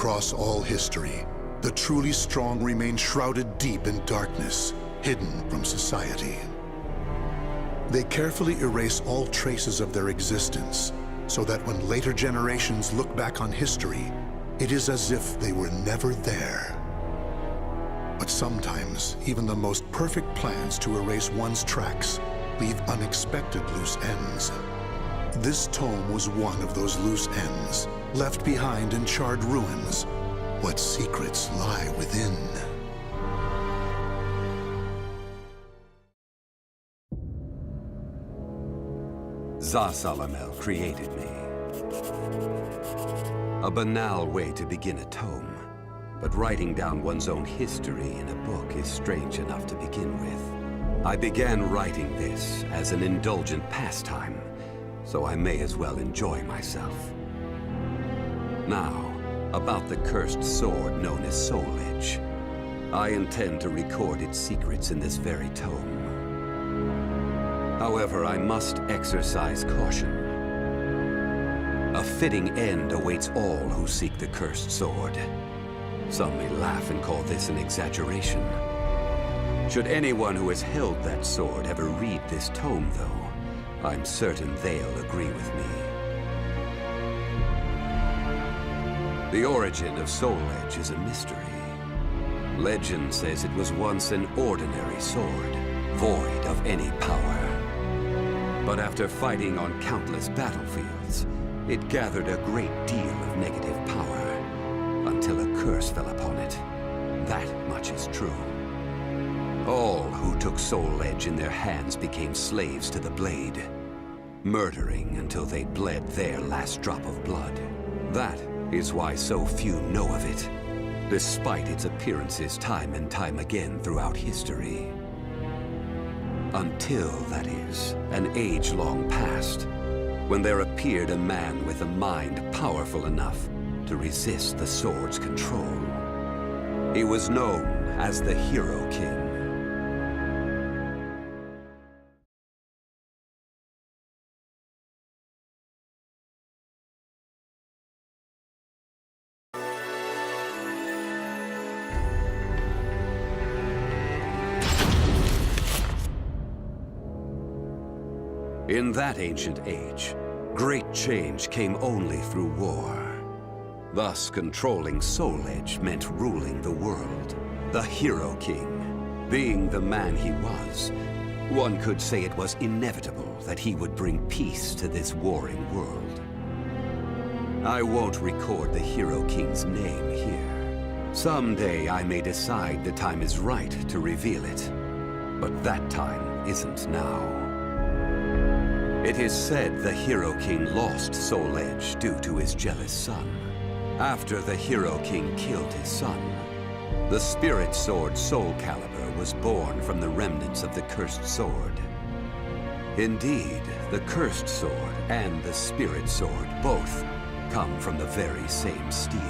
Across all history, the truly strong remain shrouded deep in darkness, hidden from society. They carefully erase all traces of their existence, so that when later generations look back on history, it is as if they were never there. But sometimes, even the most perfect plans to erase one's tracks leave unexpected loose ends. This tome was one of those loose ends, left behind in charred ruins. What secrets lie within? Zasalamel created me. A banal way to begin a tome, but writing down one's own history in a book is strange enough to begin with. I began writing this as an indulgent pastime, so I may as well enjoy myself. Now, about the cursed sword known as Soul Edge. I intend to record its secrets in this very tome. However, I must exercise caution. A fitting end awaits all who seek the cursed sword. Some may laugh and call this an exaggeration. Should anyone who has held that sword ever read this tome, though, I'm certain they'll agree with me. The origin of Soul Edge is a mystery. Legend says it was once an ordinary sword, void of any power. But after fighting on countless battlefields, it gathered a great deal of negative power, until a curse fell upon it. That much is true. All who took Soul Edge in their hands became slaves to the blade, murdering until they bled their last drop of blood. That is why so few know of it, despite its appearances time and time again throughout history. Until, that is, an age-long past, when there appeared a man with a mind powerful enough to resist the sword's control. He was known as the Hero King. In that ancient age, great change came only through war. Thus, controlling Soul Edge meant ruling the world. The Hero King, being the man he was, one could say it was inevitable that he would bring peace to this warring world. I won't record the Hero King's name here. Someday I may decide the time is right to reveal it, but that time isn't now. It is said the Hero King lost Soul Edge due to his jealous son. After the Hero King killed his son, the spirit sword Soulcalibur was born from the remnants of the cursed sword. Indeed, the cursed sword and the spirit sword both come from the very same steel.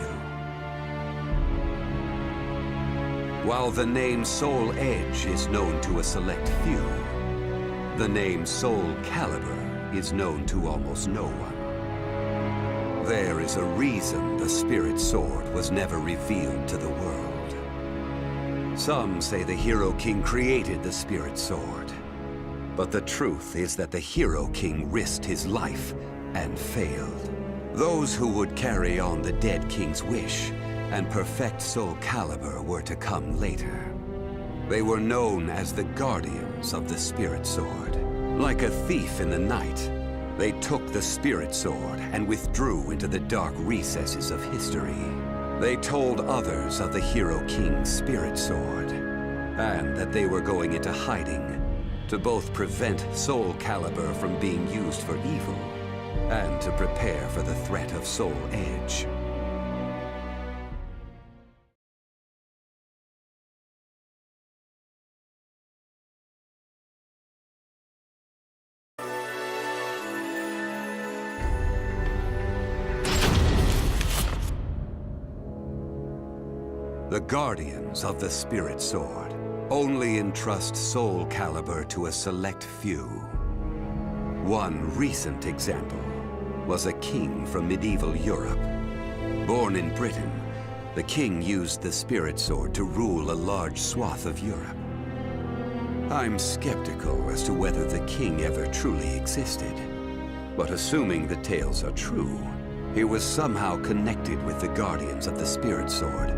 While the name Soul Edge is known to a select few, the name Soulcalibur is known to almost no one. There is a reason the spirit sword was never revealed to the world. Some say the Hero King created the spirit sword, but the truth is that the Hero King risked his life and failed. Those who would carry on the dead king's wish and perfect Soulcalibur were to come later. They were known as the guardians of the spirit sword. Like a thief in the night, they took the spirit sword and withdrew into the dark recesses of history. They told others of the Hero King's spirit sword, and that they were going into hiding to both prevent Soulcalibur from being used for evil, and to prepare for the threat of Soul Edge. The guardians of the spirit sword only entrust Soulcalibur to a select few. One recent example was a king from medieval Europe. Born in Britain, the king used the Spirit Sword to rule a large swath of Europe. I'm skeptical as to whether the king ever truly existed, but assuming the tales are true, he was somehow connected with the guardians of the Spirit Sword,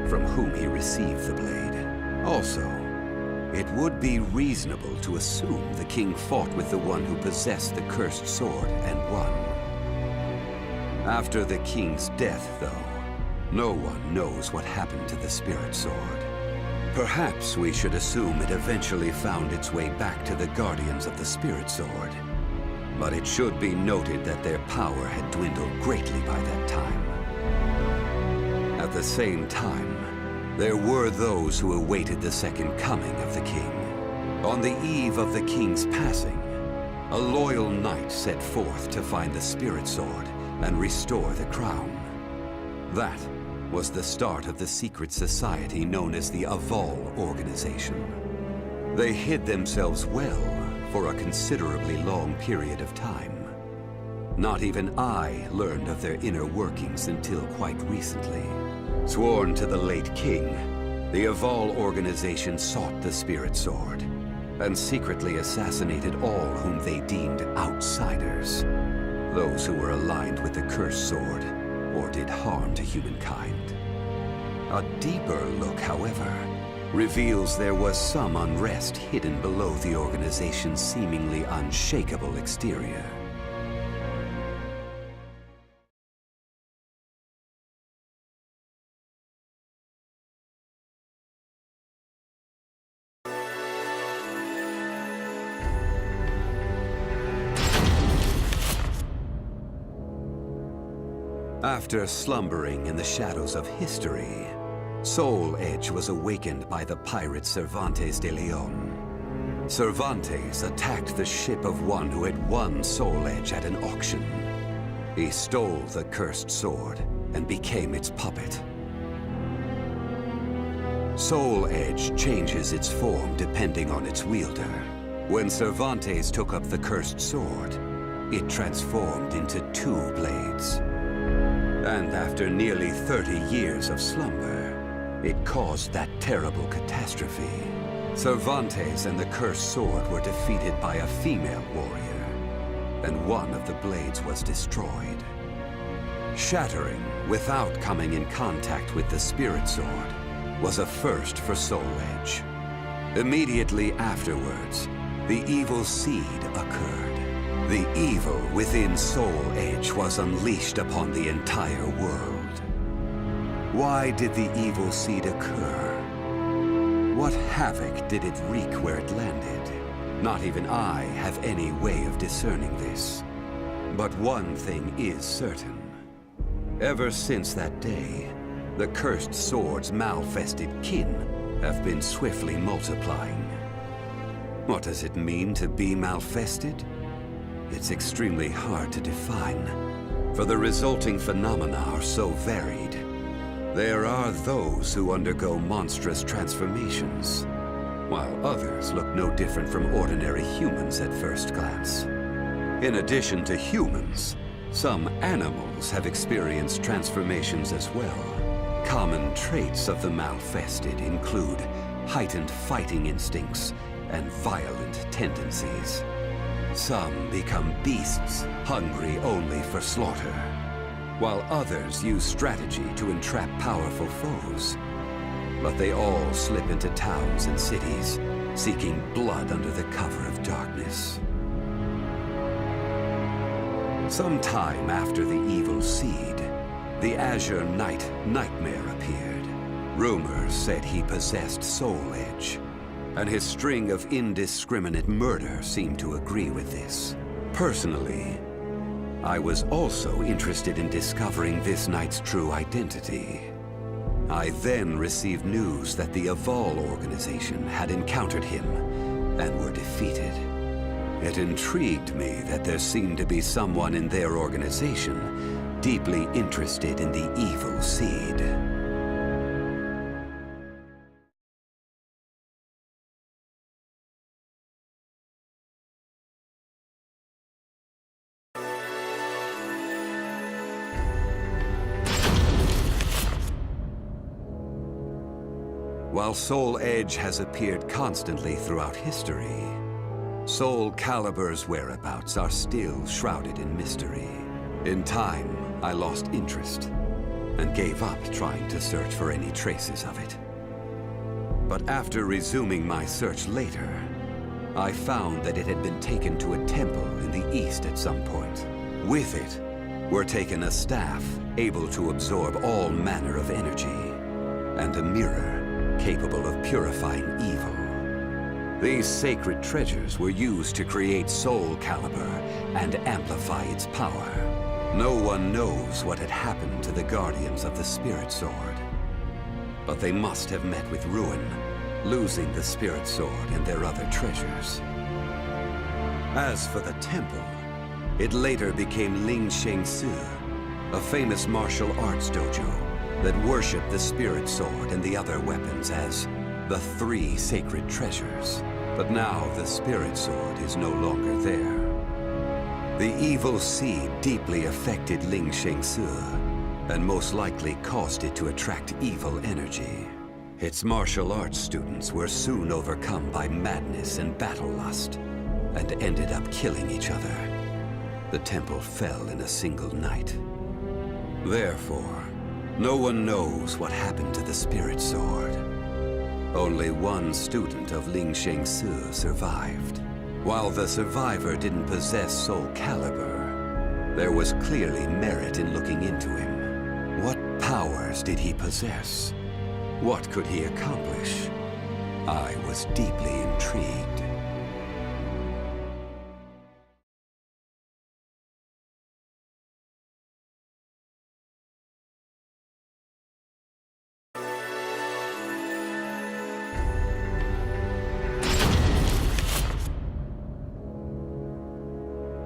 from whom he received the blade. Also, it would be reasonable to assume the king fought with the one who possessed the cursed sword and won. After the king's death, though, no one knows what happened to the Spirit Sword. Perhaps we should assume it eventually found its way back to the guardians of the Spirit Sword. But it should be noted that their power had dwindled greatly by that time. At the same time, there were those who awaited the second coming of the king. On the eve of the king's passing, a loyal knight set forth to find the Spirit Sword and restore the crown. That was the start of the secret society known as the Aval organization. They hid themselves well for a considerably long period of time. Not even I learned of their inner workings until quite recently. Sworn to the late king, the Aval organization sought the Spirit Sword and secretly assassinated all whom they deemed outsiders, those who were aligned with the cursed sword or did harm to humankind. A deeper look, however, reveals there was some unrest hidden below the organization's seemingly unshakable exterior. After slumbering in the shadows of history, Soul Edge was awakened by the pirate Cervantes de Leon. Cervantes attacked the ship of one who had won Soul Edge at an auction. He stole the cursed sword and became its puppet. Soul Edge changes its form depending on its wielder. When Cervantes took up the cursed sword, it transformed into 2 blades. And after nearly 30 years of slumber, it caused that terrible catastrophe. Cervantes and the cursed sword were defeated by a female warrior, and one of the blades was destroyed. Shattering without coming in contact with the Spirit Sword was a first for Soul Edge. Immediately afterwards, the evil seed occurred. The evil within Soul Edge was unleashed upon the entire world. Why did the evil seed occur? What havoc did it wreak where it landed? Not even I have any way of discerning this. But one thing is certain. Ever since that day, the cursed sword's malfested kin have been swiftly multiplying. What does it mean to be malfested? It's extremely hard to define, for the resulting phenomena are so varied. There are those who undergo monstrous transformations, while others look no different from ordinary humans at first glance. In addition to humans, some animals have experienced transformations as well. Common traits of the malfested include heightened fighting instincts and violent tendencies. Some become beasts, hungry only for slaughter, while others use strategy to entrap powerful foes. But they all slip into towns and cities, seeking blood under the cover of darkness. Some time after the evil seed, the Azure Knight Nightmare appeared. Rumors said he possessed Soul Edge, and his string of indiscriminate murder seemed to agree with this. Personally, I was also interested in discovering this knight's true identity. I then received news that the Aval organization had encountered him and were defeated. It intrigued me that there seemed to be someone in their organization deeply interested in the evil seed. While Soul Edge has appeared constantly throughout history, Soulcalibur's whereabouts are still shrouded in mystery. In time, I lost interest and gave up trying to search for any traces of it. But after resuming my search later, I found that it had been taken to a temple in the east at some point. With it were taken a staff able to absorb all manner of energy, and a mirror capable of purifying evil. These sacred treasures were used to create Soulcalibur and amplify its power. No one knows what had happened to the Guardians of the Spirit Sword, but they must have met with ruin, losing the Spirit Sword and their other treasures. As for the temple, it later became Ling Sheng Su, a famous martial arts dojo that worshipped the Spirit Sword and the other weapons as the three sacred treasures. But now the Spirit Sword is no longer there. The evil seed deeply affected Ling Sheng Su, and most likely caused it to attract evil energy. Its martial arts students were soon overcome by madness and battle lust, and ended up killing each other. The temple fell in a single night. Therefore, no one knows what happened to the Spirit Sword. Only one student of Ling Sheng Su survived. While the survivor didn't possess Soulcalibur, there was clearly merit in looking into him. What powers did he possess? What could he accomplish? I was deeply intrigued.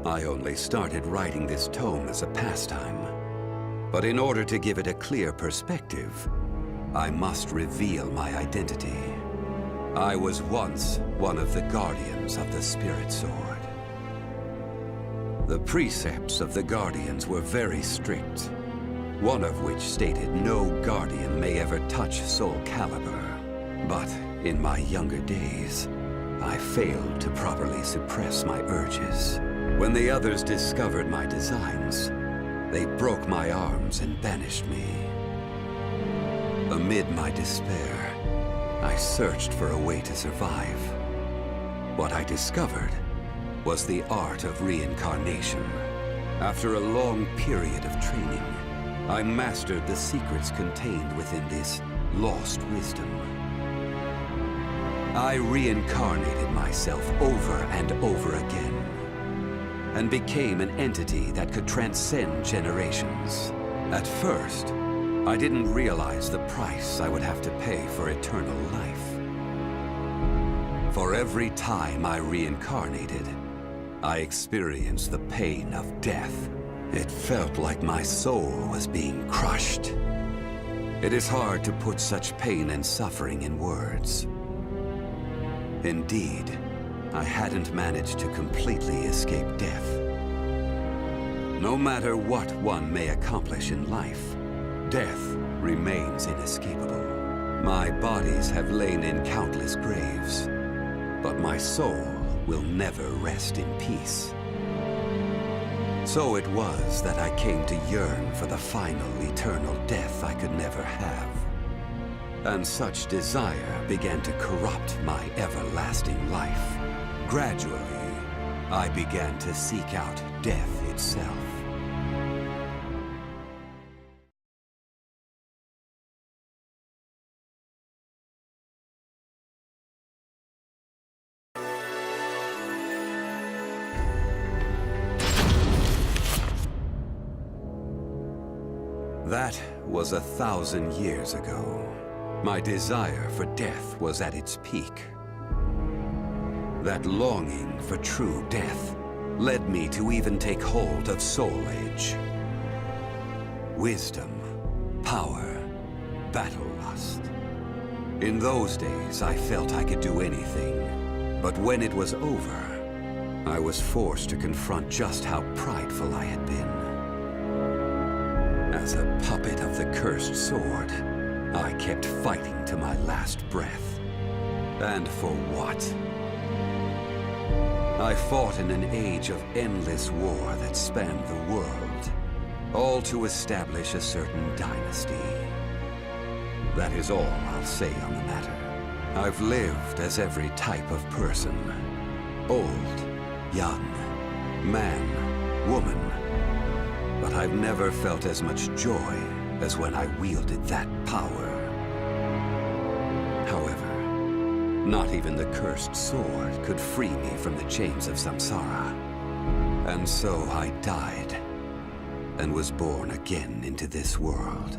I only started writing this tome as a pastime, but in order to give it a clear perspective, I must reveal my identity. I was once one of the Guardians of the Spirit Sword. The precepts of the Guardians were very strict, one of which stated no Guardian may ever touch Soulcalibur. But in my younger days, I failed to properly suppress my urges. When the others discovered my designs, they broke my arms and banished me. Amid my despair, I searched for a way to survive. What I discovered was the art of reincarnation. After a long period of training, I mastered the secrets contained within this lost wisdom. I reincarnated myself over and over again, and became an entity that could transcend generations. At first, I didn't realize the price I would have to pay for eternal life. For every time I reincarnated, I experienced the pain of death. It felt like my soul was being crushed. It is hard to put such pain and suffering in words. Indeed, I hadn't managed to completely escape death. No matter what one may accomplish in life, death remains inescapable. My bodies have lain in countless graves, but my soul will never rest in peace. So it was that I came to yearn for the final eternal death I could never have. And such desire began to corrupt my everlasting life. Gradually, I began to seek out death itself. That was 1,000 years ago. My desire for death was at its peak. That longing for true death led me to even take hold of Soul Edge. Wisdom, power, battle lust. In those days, I felt I could do anything. But when it was over, I was forced to confront just how prideful I had been. As a puppet of the cursed sword, I kept fighting to my last breath. And for what? I fought in an age of endless war that spanned the world, all to establish a certain dynasty. That is all I'll say on the matter. I've lived as every type of person. Old, young, man, woman. But I've never felt as much joy as when I wielded that power. However, not even the cursed sword could free me from the chains of samsara. And so I died, and was born again into this world.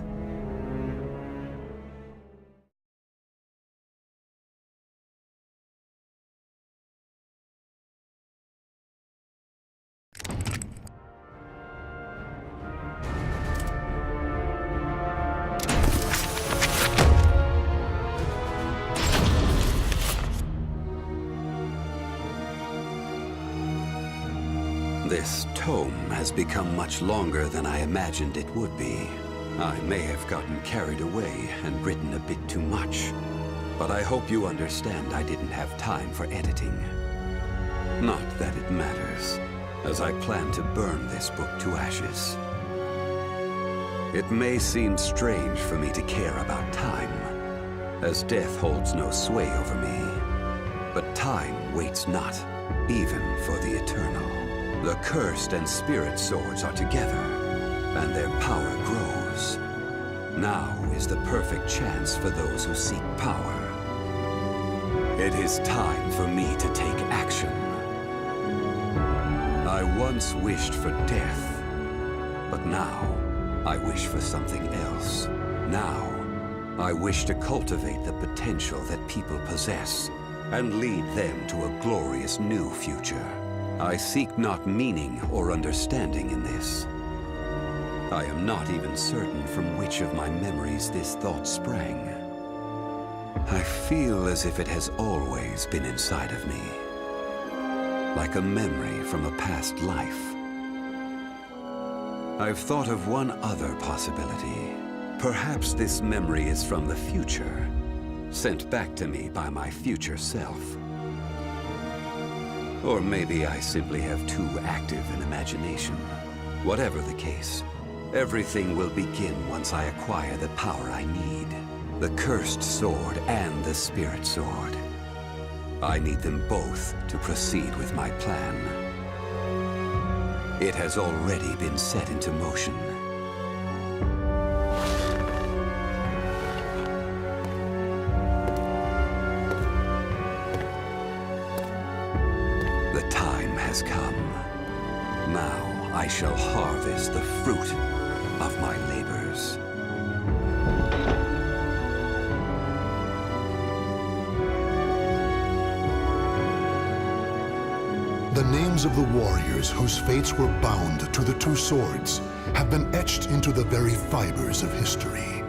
This tome has become much longer than I imagined it would be. I may have gotten carried away and written a bit too much, but I hope you understand I didn't have time for editing. Not that it matters, as I plan to burn this book to ashes. It may seem strange for me to care about time, as death holds no sway over me. But time waits not, even for the eternal. The cursed and spirit swords are together, and their power grows. Now is the perfect chance for those who seek power. It is time for me to take action. I once wished for death, but now I wish for something else. Now, I wish to cultivate the potential that people possess and lead them to a glorious new future. I seek not meaning or understanding in this. I am not even certain from which of my memories this thought sprang. I feel as if it has always been inside of me, like a memory from a past life. I've thought of one other possibility. Perhaps this memory is from the future, sent back to me by my future self. Or maybe I simply have too active an imagination. Whatever the case, everything will begin once I acquire the power I need. The cursed sword and the spirit sword. I need them both to proceed with my plan. It has already been set into motion. The time has come. Now I shall harvest the fruit of my labors. The names of the warriors whose fates were bound to the two swords have been etched into the very fibers of history.